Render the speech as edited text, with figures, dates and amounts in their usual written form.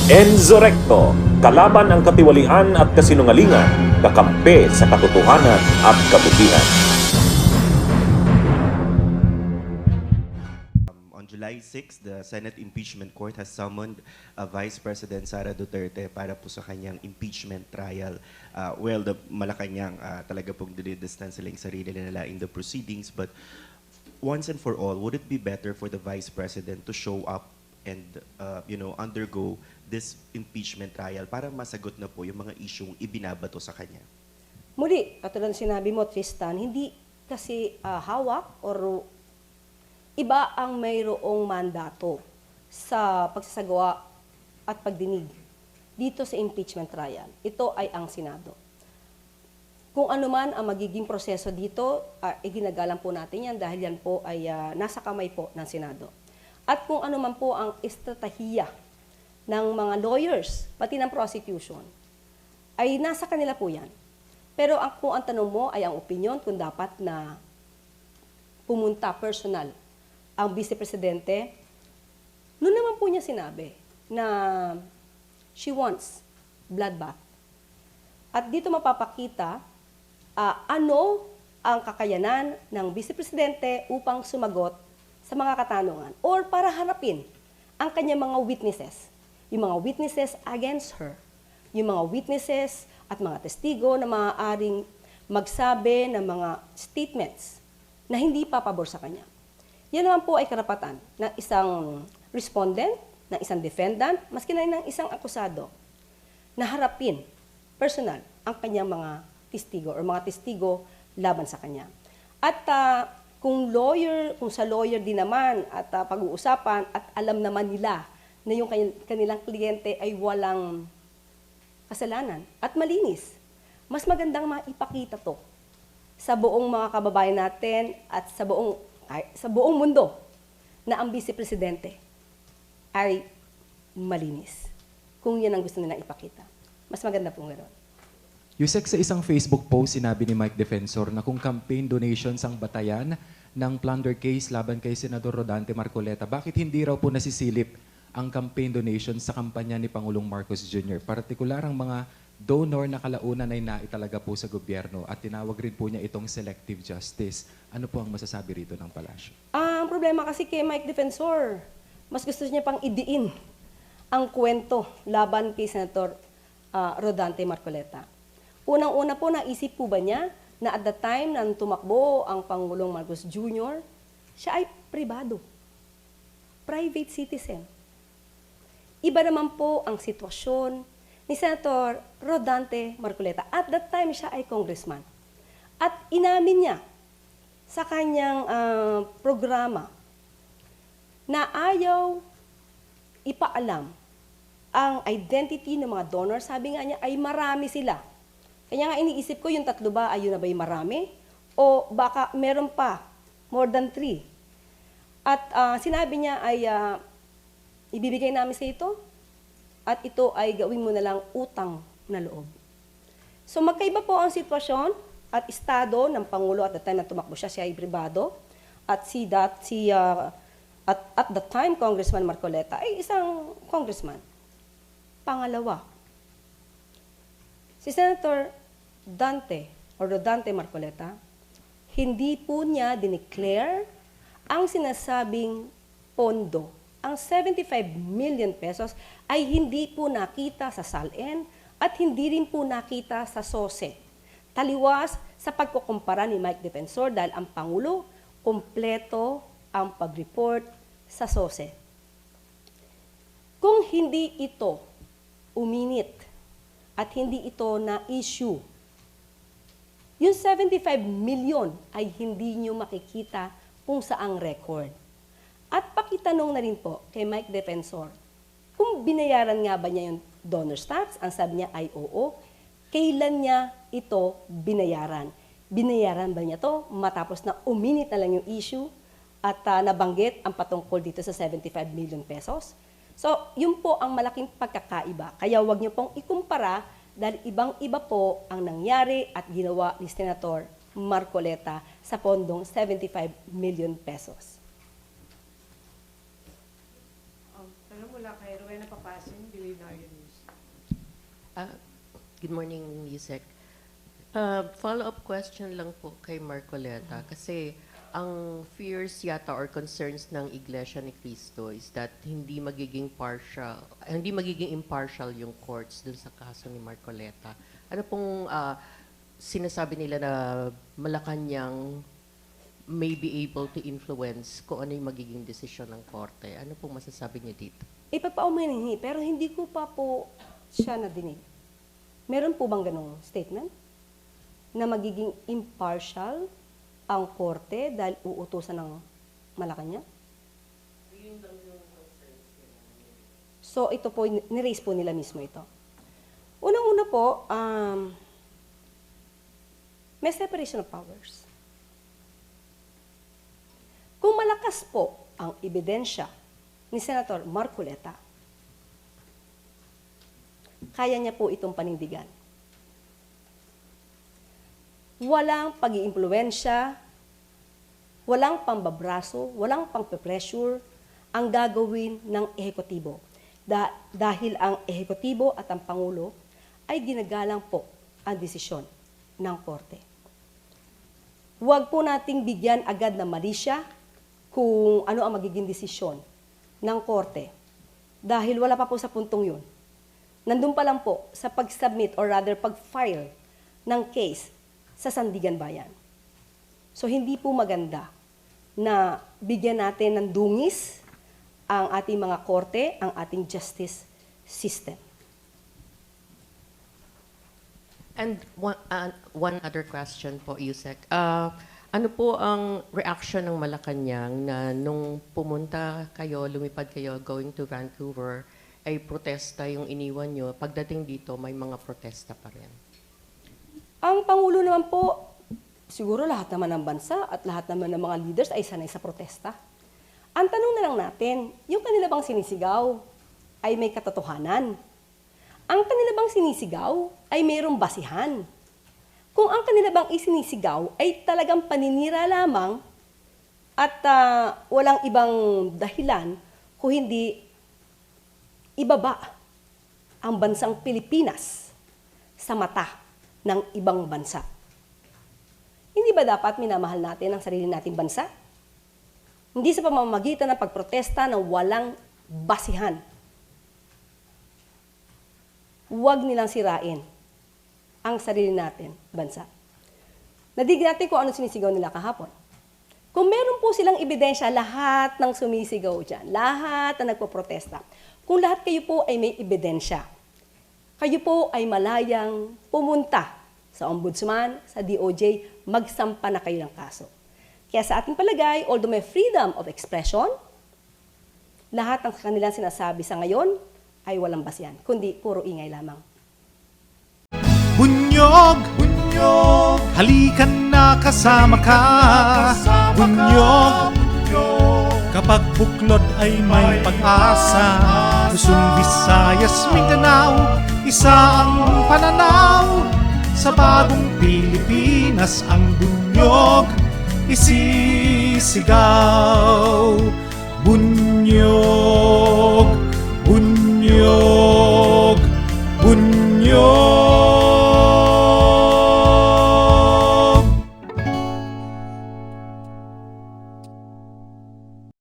Enzo Recto, kalaban ang katiwalian at kasinungalingan, kakampi sa katotohanan at kabutihan. On July 6, the Senate Impeachment Court has summoned Vice President Sara Duterte para po sa kanyang impeachment trial. The Malacanang talaga pong dinidistan sila yung sarili nila in the proceedings. But once and for all, would it be better for the Vice President to show up and undergo this impeachment trial para masagot na po yung mga isyung ibinabato sa kanya? Muli, katulad ng sinabi mo, Tristan, hindi kasi hawak or iba ang mayroong mandato sa pagsasagawa at pagdinig dito sa impeachment trial. Ito ay ang Senado. Kung ano man ang magiging proseso dito, iginagalang po natin yan dahil yan po ay nasa kamay po ng Senado. At kung ano man po ang estratehiya ng mga lawyers, pati ng prosecution, ay nasa kanila po yan. Pero kung ang tanong mo ay ang opinion kung dapat na pumunta personal ang Vice Presidente, noon naman po niya sinabi na she wants bloodbath. At dito mapapakita ano ang kakayanan ng Vice Presidente upang sumagot sa mga katanungan or para harapin ang kanyang mga witnesses. Yung mga witnesses against her. Yung mga witnesses at mga testigo na maaaring magsabi ng mga statements na hindi papabor sa kanya. Yan naman po ay karapatan ng isang respondent, ng isang defendant, maski na ng isang akusado, na harapin personal ang kanyang mga testigo or mga testigo laban sa kanya. At kung sa lawyer din naman at pag-uusapan at alam naman nila na yung kanilang kliyente ay walang kasalanan at malinis, mas magandang maipakita to sa buong mga kababayan natin at sa buong mundo na ang Vice Presidente ay malinis. Kung yan ang gusto nilang ipakita. Mas maganda pong gano'n. Yusek, sa isang Facebook post, sinabi ni Mike Defensor na kung campaign donations ang batayan ng plunder case laban kay Senador Rodante Marcoleta, bakit hindi raw po nasisilip ang campaign donations sa kampanya ni Pangulong Marcos Jr.? Partikular ang mga donor na kalaunan ay naitalaga po sa gobyerno at tinawag rin po niya itong selective justice. Ano po ang masasabi rito ng palasyo? Ang problema kasi kay Mike Defensor, mas gusto niya pang idiin ang kwento laban kay Senator Rodante Marcoleta. Unang-una po, naisip po ba niya na at the time nang tumakbo ang Pangulong Marcos Jr., siya ay pribado, private citizen. Iba naman po ang sitwasyon ni Senator Rodante Marcoleta. At that time, siya ay congressman. At inamin niya sa kanyang programa na ayaw ipaalam ang identity ng mga donors. Sabi nga niya ay marami sila. Kaya nga iniisip ko yung tatlo ba, ayun na ba yung marami? O baka meron pa, more than 3. At sinabi niya ay ibibigay namin sa ito at ito ay gawin mo na lang utang na loob. So magkaiba po ang sitwasyon at estado ng Pangulo at the time na tumakbo siya ay pribado at at the time Congressman Marcoleta ay isang congressman. Pangalawa, si Senator Rodante Marcoleta, hindi po niya dineclare ang sinasabing pondo. Ang 75 million pesos ay hindi po nakita sa SALN at hindi rin po nakita sa SOSE. Taliwas sa pagkukumpara ni Mike Defensor dahil ang Pangulo, kompleto ang pag-report sa SOSE. Kung hindi ito uminit at hindi ito na issue, yung 75 million ay hindi nyo makikita kung saang record. At pakitanong na rin po kay Mike Defensor, kung binayaran nga ba niya yung donor's tax, ang sabi niya ay oo, kailan niya ito binayaran? Binayaran ba niya to matapos na uminit na lang yung issue at nabanggit ang patungkol dito sa 75 million pesos? So, yun po ang malaking pagkakaiba. Kaya huwag niyo pong ikumpara dahil ibang-iba po ang nangyari at ginawa ni Senator Marcoleta sa pondong 75 million pesos. Pero mula kay Rowena Papasin, Billionaire News. Good morning, Yusek. Follow-up question lang po kay Marcoleta kasi ang fears yata or concerns ng Iglesia ni Cristo is that hindi magiging impartial yung courts dun sa kaso ni Marcoleta. Ano pong sinasabi nila na Malacanang may be able to influence kung ano yung magiging desisyon ng korte? Ano pong masasabi niyo dito? Ipagpaumanhin, pero hindi ko pa po siya nadinig. Meron po bang ganong statement? Na magiging impartial ang korte dahil uutusan ng Malacanang? So ito po, niraise po nila mismo ito. Unang-una po, may separation of powers. Kung malakas po ang ebidensya ni Senator Marcoleta, kaya niya po itong panindigan. Walang pag-iimpluwensya, walang pambabraso, walang pang-pressure ang gagawin ng ehekutibo. Dahil ang ehekutibo at ang Pangulo ay ginagalang po ang desisyon ng korte. Huwag po nating bigyan agad na mali siya kung ano ang magiging desisyon ng korte. Dahil wala pa po sa puntong yun. Nandun pa lang po sa pag-submit or rather pag-file ng case sa Sandigan Bayan. So hindi po maganda na bigyan natin ng dungis ang ating mga korte, ang ating justice system. And one other question po, Yusek. Ano po ang reaction ng Malacanang na nung pumunta kayo, lumipad kayo, going to Vancouver, ay protesta yung iniwan nyo? Pagdating dito, may mga protesta pa rin. Ang Pangulo naman po, siguro lahat naman ng bansa at lahat naman ng mga leaders ay sanay sa protesta. Ang tanong na lang natin, yung kanila bang sinisigaw ay may katotohanan? Ang kanila bang sinisigaw ay mayroong basihan? Kung ang kanila bang isinisigaw ay talagang paninira lamang at walang ibang dahilan kung hindi ibaba ang bansang Pilipinas sa mata ng ibang bansa. Hindi ba dapat minamahal natin ang sarili nating bansa? Hindi sa pamamagitan ng pagprotesta ng walang basihan. Huwag nilang sirain ang sarili natin, bansa. Nadig natin kung ano sinisigaw nila kahapon. Kung meron po silang ebidensya, lahat ng sumisigaw dyan, lahat na nagpoprotesta, kung lahat kayo po ay may ebidensya, kayo po ay malayang pumunta sa Ombudsman, sa DOJ, magsampa na kayo ng kaso. Kaya sa ating palagay, although may freedom of expression, lahat ng kanilang sinasabi sa ngayon ay walang basihan, kundi puro ingay lamang. Bunyog, bunyog, halikan na kasama ka. Bunyog, kapag buklod ay may pag-asa. Luzon, Visayas, Mindanao, isa ang pananaw. Sa bagong Pilipinas ang bunyog isisigaw.